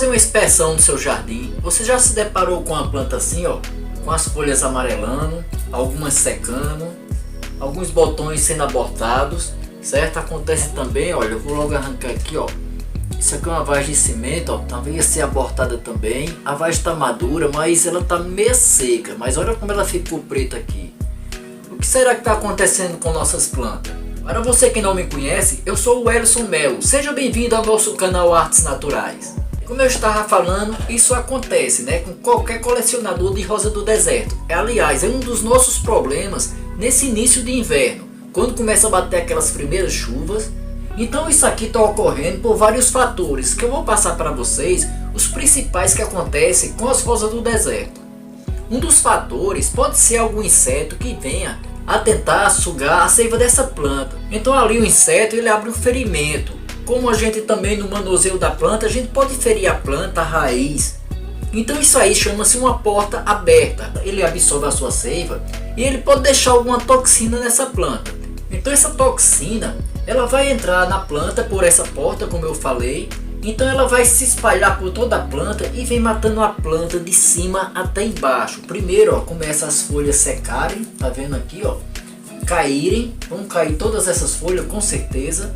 fazer uma inspeção no seu jardim. Você já se deparou com uma planta assim, ó, com as folhas amarelando, algumas secando, alguns botões sendo abortados, certo? Acontece também, olha, eu vou logo arrancar aqui, ó. Isso aqui é uma vagem de cimento, ó, talvez ser abortada também. A vagem está madura, mas ela está meio seca. Mas olha como ela ficou preta aqui. O que será que está acontecendo com nossas plantas? Para você que não me conhece, eu sou o Welson Melo. Seja bem-vindo ao nosso canal Artes Naturais. Como eu estava falando, isso acontece, né, com qualquer colecionador de rosa do deserto. Aliás, é um dos nossos problemas nesse início de inverno, quando começa a bater aquelas primeiras chuvas. Então isso aqui está ocorrendo por vários fatores, que eu vou passar para vocês os principais que acontecem com as rosas do deserto. Um dos fatores pode ser algum inseto que venha a tentar sugar a seiva dessa planta. Então ali o inseto ele abre um ferimento. Como a gente também no manuseio da planta, a gente pode ferir a planta, a raiz. Então isso aí chama-se uma porta aberta. Ele absorve a sua seiva e ele pode deixar alguma toxina nessa planta. Então essa toxina ela vai entrar na planta por essa porta, como eu falei. Então ela vai se espalhar por toda a planta e vem matando a planta de cima até embaixo. Primeiro, ó, começa as folhas secarem, tá vendo aqui, ó, caírem, vão cair todas essas folhas com certeza.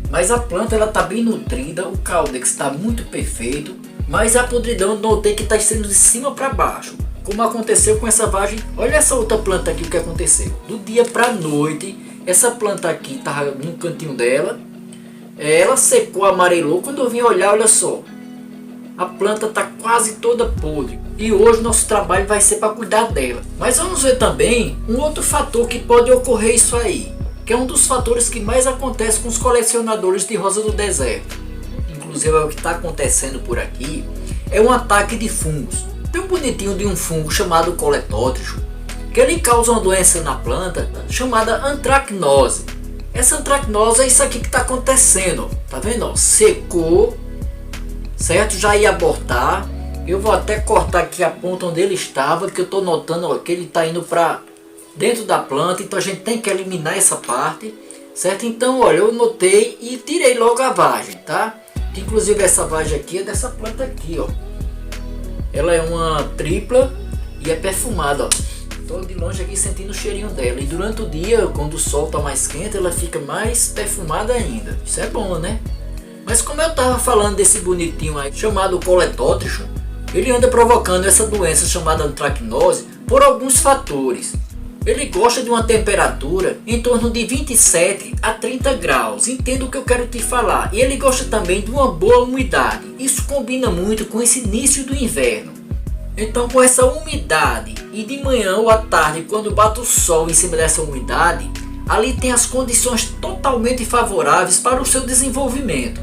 Mas a planta ela tá bem nutrida, o caudex está muito perfeito, mas a podridão eu notei que está sendo de cima para baixo, como aconteceu com essa vagem. Olha essa outra planta aqui, o que aconteceu? Do dia para noite, essa planta aqui tava no cantinho dela. Ela secou, amarelou. Quando eu vim olhar, olha só, a planta está quase toda podre. E hoje nosso trabalho vai ser para cuidar dela. Mas vamos ver também um outro fator que pode ocorrer isso aí, que é um dos fatores que mais acontece com os colecionadores de rosa do deserto. Inclusive é o que está acontecendo por aqui, é um ataque de fungos. Tem um bonitinho de um fungo chamado coletótrixo, que ele causa uma doença na planta chamada antracnose. Essa antracnose é isso aqui que está acontecendo, tá vendo? Ó, secou, certo? Já ia abortar. Eu vou até cortar aqui a ponta onde ele estava, que eu estou notando, ó, que ele está indo para dentro da planta, então a gente tem que eliminar essa parte, certo? Então, olha, eu notei e tirei logo a vagem, tá? Que, inclusive essa vagem aqui é dessa planta aqui, ó. Ela é uma tripla e é perfumada, ó. Estou de longe aqui sentindo o cheirinho dela. E durante o dia, quando o sol está mais quente, ela fica mais perfumada ainda. Isso é bom, né? Mas como eu estava falando desse bonitinho aí, chamado coletótrixo, ele anda provocando essa doença chamada antracnose por alguns fatores. Ele gosta de uma temperatura em torno de 27 a 30 graus. Entenda o que eu quero te falar. E ele gosta também de uma boa umidade. Isso combina muito com esse início do inverno. Então, com essa umidade e de manhã ou à tarde, quando bate o sol em cima dessa umidade, ali tem as condições totalmente favoráveis para o seu desenvolvimento.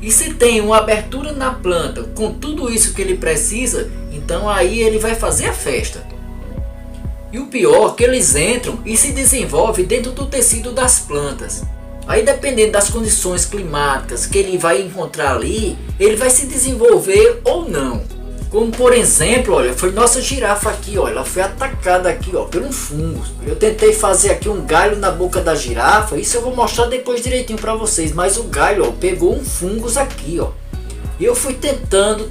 E se tem uma abertura na planta com tudo isso que ele precisa, então aí ele vai fazer a festa. E o pior é que eles entram e se desenvolvem dentro do tecido das plantas. Aí, dependendo das condições climáticas que ele vai encontrar ali, ele vai se desenvolver ou não. Como por exemplo, olha, foi nossa girafa aqui, ó, ela foi atacada aqui, ó, por um fungo. Eu tentei fazer aqui um galho na boca da girafa, isso eu vou mostrar depois direitinho para vocês, mas o galho, ó, pegou um fungos aqui, ó. E eu fui tentando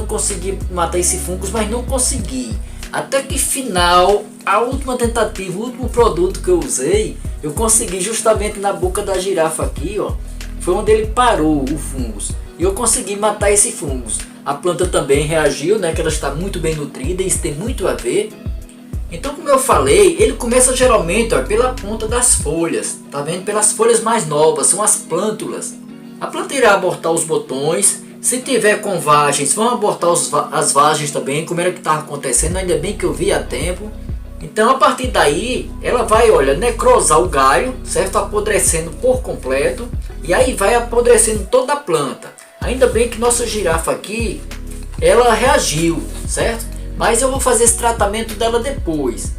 conseguir matar esse fungos, mas não consegui. Até que final, a última tentativa, o último produto que eu usei, eu consegui justamente na boca da girafa aqui, ó. Foi onde ele parou o fungos. E eu consegui matar esse fungos. A planta também reagiu, né, que ela está muito bem nutrida, isso tem muito a ver. Então, como eu falei, ele começa geralmente, ó, pela ponta das folhas, tá vendo? Pelas folhas mais novas, são as plântulas. A planta irá abortar os botões, se tiver com vagens, vão abortar as vagens também, como era que estava acontecendo, ainda bem que eu vi a tempo. Então, a partir daí, ela vai, olha, necrosar o galho, certo? Apodrecendo por completo, e aí vai apodrecendo toda a planta. Ainda bem que nossa girafa aqui, ela reagiu, certo? Mas eu vou fazer esse tratamento dela depois,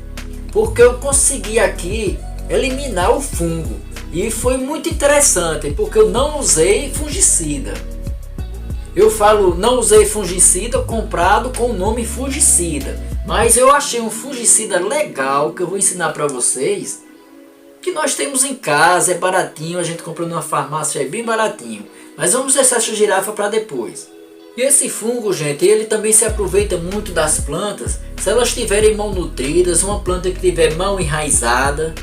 porque eu consegui aqui eliminar o fungo. E foi muito interessante, porque eu não usei fungicida. Eu falo, não usei fungicida comprado com o nome fungicida. Mas eu achei um fungicida legal, que eu vou ensinar para vocês, que nós temos em casa, é baratinho, a gente compra numa farmácia, é bem baratinho. Mas vamos deixar essa girafa para depois. E esse fungo, gente, ele também se aproveita muito das plantas se elas estiverem mal nutridas, uma planta que estiver mal enraizada.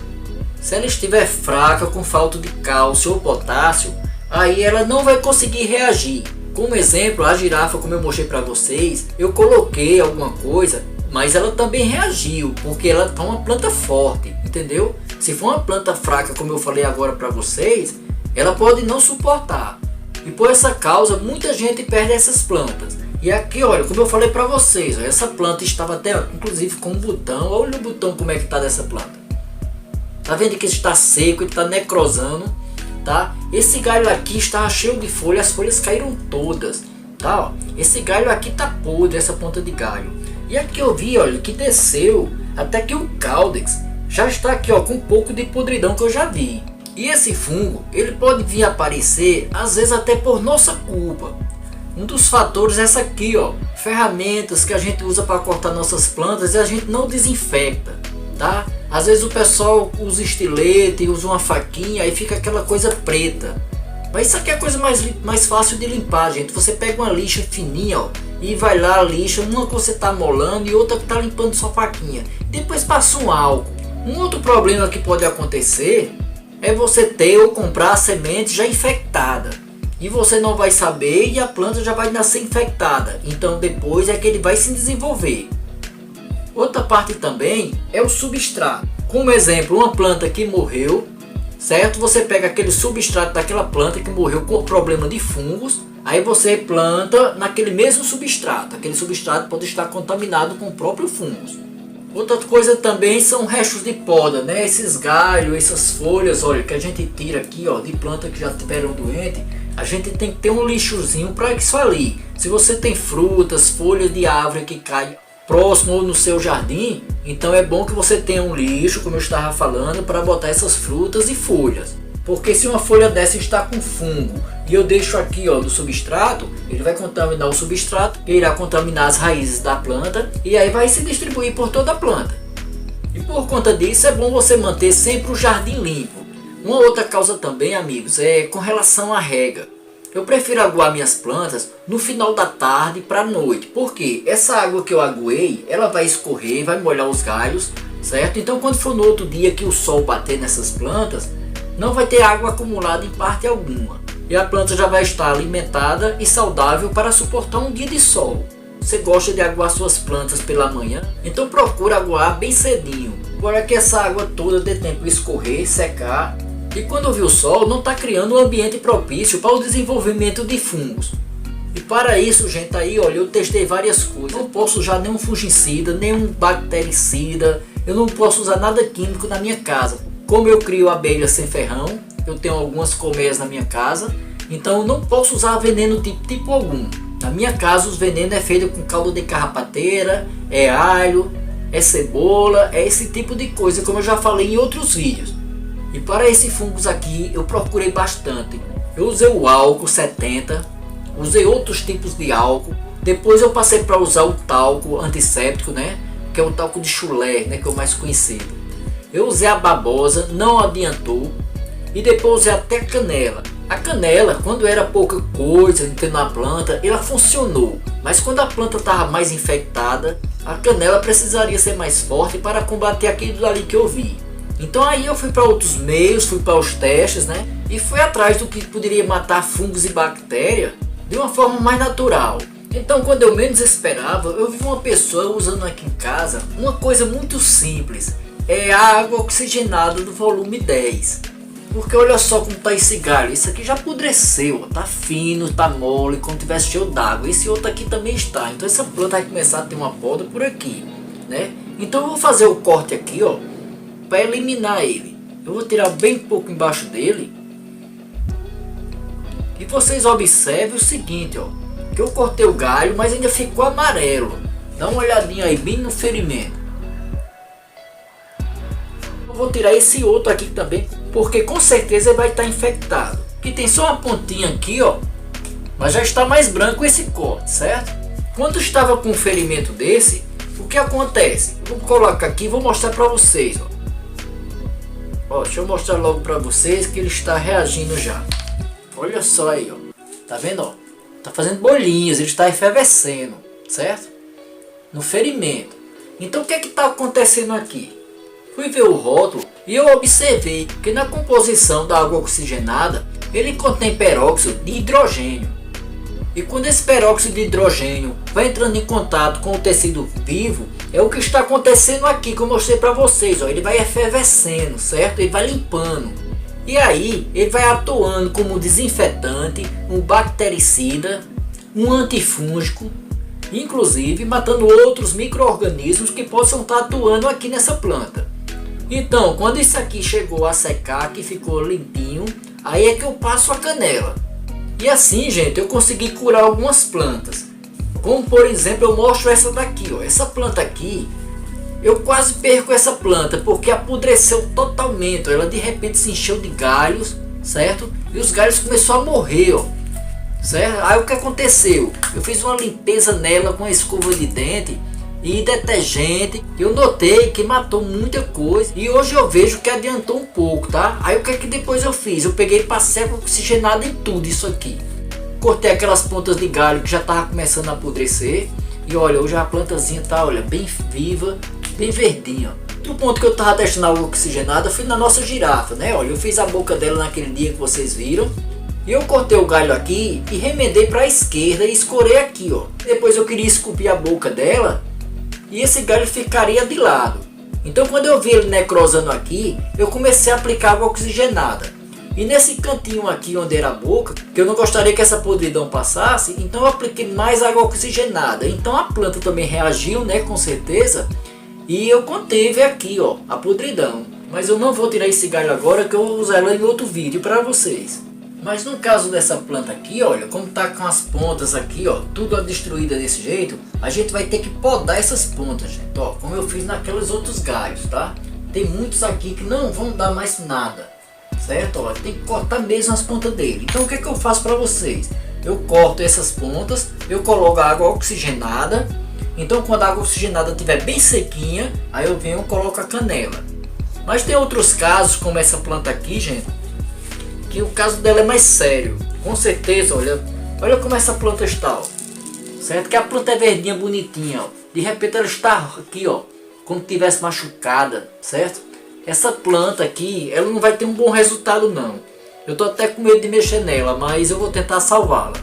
Se ela estiver fraca, com falta de cálcio ou potássio, aí ela não vai conseguir reagir. Como exemplo, a girafa, como eu mostrei para vocês, eu coloquei alguma coisa, mas ela também reagiu, porque ela é uma planta forte, entendeu? Se for uma planta fraca, como eu falei agora para vocês, ela pode não suportar. E por essa causa, muita gente perde essas plantas. E aqui, olha, como eu falei para vocês, ó, essa planta estava até, inclusive, com um botão. Olha o botão como é que está dessa planta. Tá vendo que está seco, ele está necrosando, tá? Esse galho aqui está cheio de folhas, as folhas caíram todas, tá? Ó, esse galho aqui tá podre, essa ponta de galho. E aqui eu vi, olha, que desceu até que o caudex já está aqui, ó, com um pouco de podridão que eu já vi. E esse fungo, ele pode vir a aparecer, às vezes até por nossa culpa. Um dos fatores é essa aqui, ó, ferramentas que a gente usa para cortar nossas plantas e a gente não desinfecta, tá? Às vezes o pessoal usa estilete, usa uma faquinha, aí fica aquela coisa preta. Mas isso aqui é a coisa mais fácil de limpar, gente. Você pega uma lixa fininha, ó, e vai lá, lixa, uma que você tá molando e outra que tá limpando sua faquinha. Depois passa um álcool. Um outro problema que pode acontecer é você ter ou comprar a semente já infectada. E você não vai saber e a planta já vai nascer infectada. Então depois é que ele vai se desenvolver. Outra parte também é o substrato. Como exemplo, uma planta que morreu, certo? Você pega aquele substrato daquela planta que morreu com problema de fungos. Aí você planta naquele mesmo substrato. Aquele substrato pode estar contaminado com o próprio fungos. Outra coisa também são restos de poda, né? Esses galhos, essas folhas, olha, que a gente tira aqui, ó, de planta que já tiveram doente. A gente tem que ter um lixozinho para isso ali. Se você tem frutas, folhas de árvore que caem próximo ou no seu jardim, então é bom que você tenha um lixo, como eu estava falando, para botar essas frutas e folhas. Porque se uma folha dessa está com fungo e eu deixo aqui, ó, no substrato, ele vai contaminar o substrato, irá contaminar as raízes da planta e aí vai se distribuir por toda a planta. E por conta disso é bom você manter sempre o jardim limpo. Uma outra causa também, amigos, é com relação à rega. Eu prefiro aguar minhas plantas no final da tarde para a noite, porque essa água que eu aguei, ela vai escorrer, vai molhar os galhos, certo? Então quando for no outro dia que o sol bater nessas plantas, não vai ter água acumulada em parte alguma. E a planta já vai estar alimentada e saudável para suportar um dia de sol. Você gosta de aguar suas plantas pela manhã? Então procura aguar bem cedinho, para que essa água toda dê tempo de escorrer, secar. E quando vir o sol, não está criando um ambiente propício para o desenvolvimento de fungos. E para isso, gente, aí olha, eu testei várias coisas. Não posso usar nenhum fungicida, nenhum bactericida. Eu não posso usar nada químico na minha casa. Como eu crio abelhas sem ferrão, eu tenho algumas colmeias na minha casa, então eu não posso usar veneno tipo algum. Na minha casa os venenos é feito com caldo de carrapateira, é alho, é cebola, é esse tipo de coisa, como eu já falei em outros vídeos. E para esses fungos aqui eu procurei bastante. Eu usei o álcool 70, usei outros tipos de álcool, depois eu passei para usar o talco antisséptico, né, que é o talco de chulé, né, que é o mais conhecido. Eu usei a babosa, não adiantou. E depois usei até canela. A canela, quando era pouca coisa na planta, ela funcionou. Mas quando a planta estava mais infectada, a canela precisaria ser mais forte para combater aquilo ali que eu vi. Então aí eu fui para outros meios, fui para os testes, né? E fui atrás do que poderia matar fungos e bactérias de uma forma mais natural. Então quando eu menos esperava, eu vi uma pessoa usando aqui em casa uma coisa muito simples. É a água oxigenada do volume 10. Porque olha só como tá esse galho. Isso aqui já apodreceu, tá fino, tá mole, como tivesse cheio d'água. Esse outro aqui também está. Então essa planta vai começar a ter uma poda por aqui, né? Então eu vou fazer o corte aqui, ó, para eliminar ele. Eu vou tirar bem pouco embaixo dele. E vocês observem o seguinte, ó, que eu cortei o galho, mas ainda ficou amarelo. Dá uma olhadinha aí bem no ferimento. Eu vou tirar esse outro aqui também, porque com certeza ele vai estar infectado. Que tem só uma pontinha aqui, ó, mas já está mais branco esse corte, certo? Quando estava com um ferimento desse, o que acontece? Eu vou colocar aqui e vou mostrar para vocês, ó. Deixa eu mostrar logo para vocês que ele está reagindo já. Olha só aí, ó. Tá vendo, ó? Tá fazendo bolinhas, ele está efervescendo, certo? No ferimento. Então o que é que tá acontecendo aqui? Fui ver o rótulo e eu observei que na composição da água oxigenada ele contém peróxido de hidrogênio. E quando esse peróxido de hidrogênio vai entrando em contato com o tecido vivo, é o que está acontecendo aqui que eu mostrei para vocês. Ó. Ele vai efervescendo, certo? Ele vai limpando. E aí ele vai atuando como desinfetante, um bactericida, um antifúngico, inclusive matando outros micro-organismos que possam estar atuando aqui nessa planta. Então, quando isso aqui chegou a secar, que ficou limpinho, aí é que eu passo a canela. E assim, gente, eu consegui curar algumas plantas. Como por exemplo, eu mostro essa daqui, ó. Essa planta aqui, eu quase perco essa planta porque apodreceu totalmente. Ela de repente se encheu de galhos, certo? E os galhos começaram a morrer, ó. Certo? Aí o que aconteceu? Eu fiz uma limpeza nela com a escova de dente e detergente. Eu notei que matou muita coisa e hoje eu vejo que adiantou um pouco, tá? Aí o que é que depois eu fiz? Eu peguei e passei água oxigenada em tudo isso aqui. Cortei aquelas pontas de galho que já tava começando a apodrecer. E olha, hoje a plantazinha tá, olha, bem viva, bem verdinha. Outro ponto que eu tava testando a água oxigenada foi na nossa girafa, né? Olha, eu fiz a boca dela naquele dia que vocês viram. E eu cortei o galho aqui e remendei para a esquerda e escorei aqui, ó. Depois eu queria esculpir a boca dela e esse galho ficaria de lado. Então quando eu vi ele necrosando aqui, eu comecei a aplicar água oxigenada. E nesse cantinho aqui onde era a boca, que eu não gostaria que essa podridão passasse, então eu apliquei mais água oxigenada. Então a planta também reagiu, né, com certeza. E eu conteve aqui, ó, a podridão. Mas eu não vou tirar esse galho agora que eu vou usar ela em outro vídeo para vocês. Mas no caso dessa planta aqui, olha, como tá com as pontas aqui, ó, tudo destruída desse jeito, a gente vai ter que podar essas pontas, gente, ó, como eu fiz naqueles outros galhos, tá? Tem muitos aqui que não vão dar mais nada, certo? Ó, tem que cortar mesmo as pontas dele. Então o que é que eu faço para vocês? Eu corto essas pontas, eu coloco a água oxigenada. Então quando a água oxigenada estiver bem sequinha, aí eu venho e coloco a canela. Mas tem outros casos, como essa planta aqui, gente, que o caso dela é mais sério. Com certeza, olha como essa planta está, ó. Certo? Que a planta é verdinha, bonitinha, ó. De repente ela está aqui, ó, como tivesse machucada, certo? Essa planta aqui, ela não vai ter um bom resultado não. Eu tô até com medo de mexer nela, mas eu vou tentar salvá-la.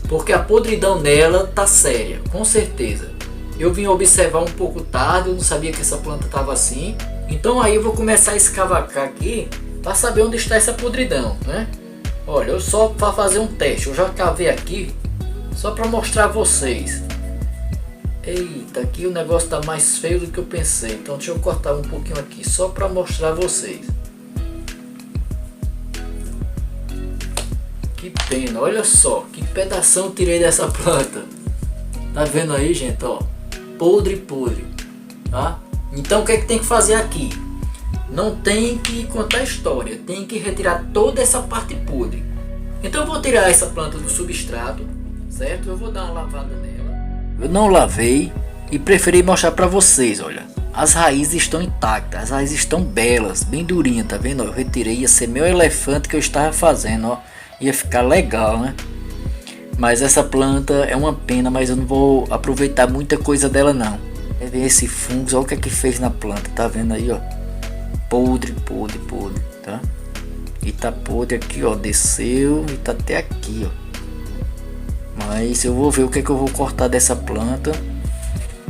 Porque a podridão nela tá séria, com certeza. Eu vim observar um pouco tarde, eu não sabia que essa planta estava assim. Então aí eu vou começar a escavacar aqui para saber onde está essa podridão, né? Olha, eu só para fazer um teste, eu já cavei aqui só para mostrar a vocês. Eita, aqui o negócio tá mais feio do que eu pensei. Então deixa eu cortar um pouquinho aqui só para mostrar a vocês. Que pena, olha só que pedação eu tirei dessa planta. Tá vendo aí, gente, ó? Podre, tá? Então o que é que tem que fazer aqui? Não tem que contar história, tem que retirar toda essa parte podre. Então eu vou tirar essa planta do substrato, certo? Eu vou dar uma lavada nela. Eu não lavei e preferi mostrar para vocês, olha. As raízes estão intactas, as raízes estão belas, bem durinhas, tá vendo? Eu retirei, ia ser meu elefante que eu estava fazendo, ó. Ia ficar legal, né? Mas essa planta é uma pena, mas eu não vou aproveitar muita coisa dela não. É ver esse fungo, olha o que é que fez na planta, tá vendo aí, ó? Podre, tá? E tá podre aqui, ó, desceu e tá até aqui, ó. Mas eu vou ver o que é que eu vou cortar dessa planta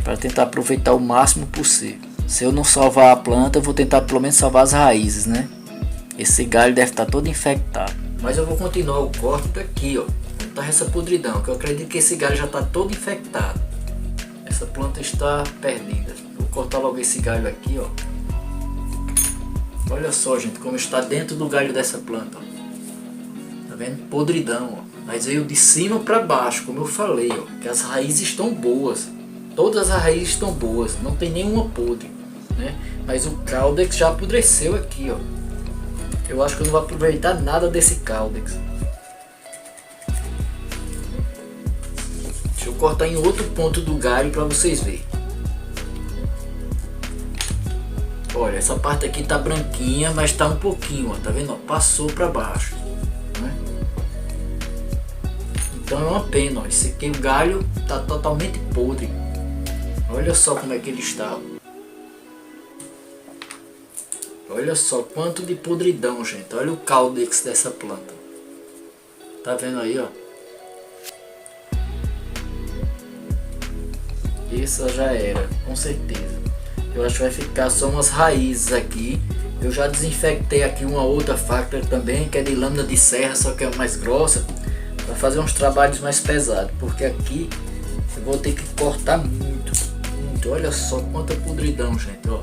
para tentar aproveitar o máximo possível. Se eu não salvar a planta, eu vou tentar pelo menos salvar as raízes, né? Esse galho deve estar todo infectado. Mas eu vou continuar o corte daqui, ó. Tá essa podridão, que eu acredito que esse galho já tá todo infectado. Essa planta está perdida. Vou cortar logo esse galho aqui, ó. Olha só, gente, como está dentro do galho dessa planta, ó. Tá vendo? Podridão, ó. Mas veio de cima para baixo, como eu falei, ó. Que as raízes estão boas. Todas as raízes estão boas, não tem nenhuma podre, né? Mas o caudex já apodreceu aqui, ó. Eu acho que eu não vou aproveitar nada desse caudex. Deixa eu cortar em outro ponto do galho para vocês verem. Olha, essa parte aqui tá branquinha, mas tá um pouquinho, ó, tá vendo? Ó, passou para baixo, né? Então é uma pena, ó. Esse aqui o galho tá totalmente podre. Olha só como é que ele está. Olha só quanto de podridão, gente. Olha o caudex dessa planta. Tá vendo aí, ó? Essa já era, com certeza. Eu acho que vai ficar só umas raízes aqui. Eu já desinfectei aqui uma outra faca também, que é de lâmina de serra, só que é mais grossa, para fazer uns trabalhos mais pesados, porque aqui eu vou ter que cortar muito, muito. Olha só quanta podridão, gente, ó.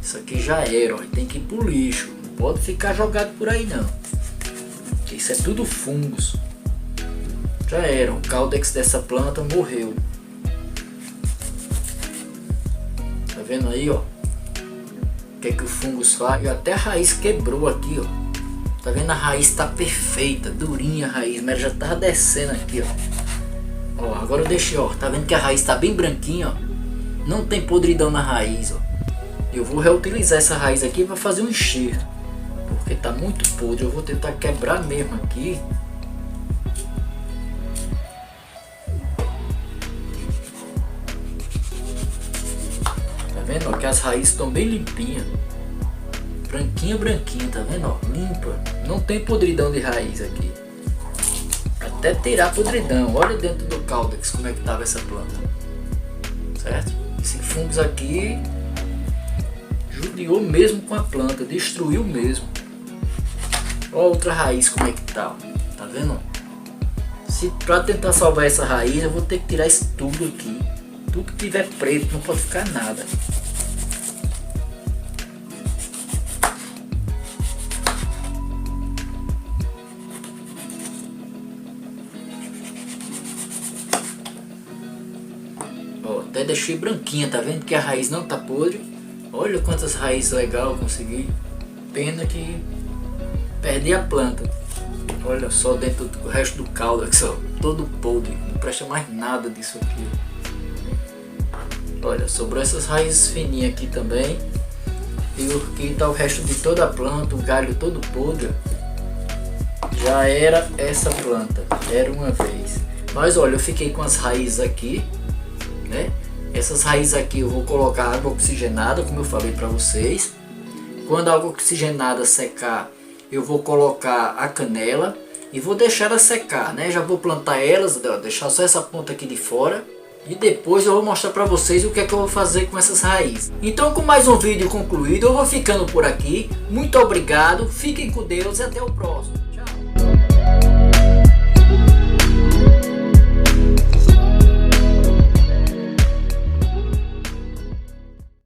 Isso aqui já era, ó. Tem que ir pro lixo, não pode ficar jogado por aí não. Isso é tudo fungos. Já era, o caudex dessa planta morreu. Tá vendo aí, ó? O que é que o fungos faz? E até a raiz quebrou aqui, ó. Tá vendo? A raiz tá perfeita, durinha a raiz, mas já tava descendo aqui, ó. Ó, agora eu deixei, ó. Tá vendo que a raiz tá bem branquinha, ó? Não tem podridão na raiz, ó. Eu vou reutilizar essa raiz aqui para fazer um enxerto, porque tá muito podre. Eu vou tentar quebrar mesmo aqui. Tá vendo, ó, que as raízes estão bem limpinhas. Branquinha, branquinha, tá vendo, ó? Limpa. Não tem podridão de raiz aqui. Até tirar podridão. Olha dentro do caudex como é que tava essa planta. Certo? Esse fungos aqui judiou mesmo com a planta, destruiu mesmo. Olha a outra raiz como é que tá, ó. Tá vendo? Se pra tentar salvar essa raiz eu vou ter que tirar isso tudo aqui. Tudo que tiver preto, não pode ficar nada. Ó, até deixei branquinha, tá vendo que a raiz não tá podre. Olha quantas raízes legais eu consegui. Pena que perdi a planta. Olha só dentro do resto do caudex, ó, todo podre. Não presta mais nada disso aqui. Olha, sobrou essas raízes fininhas aqui também. E aqui tá o resto de toda a planta, o galho todo podre. Já era essa planta, era uma vez. Mas olha, eu fiquei com as raízes aqui, né? Essas raízes aqui eu vou colocar água oxigenada, como eu falei para vocês. Quando a água oxigenada secar, eu vou colocar a canela e vou deixar ela secar, né? Já vou plantar elas, deixar só essa ponta aqui de fora. E depois eu vou mostrar para vocês o que é que eu vou fazer com essas raízes. Então, com mais um vídeo concluído, eu vou ficando por aqui. Muito obrigado, fiquem com Deus e até o próximo. Tchau!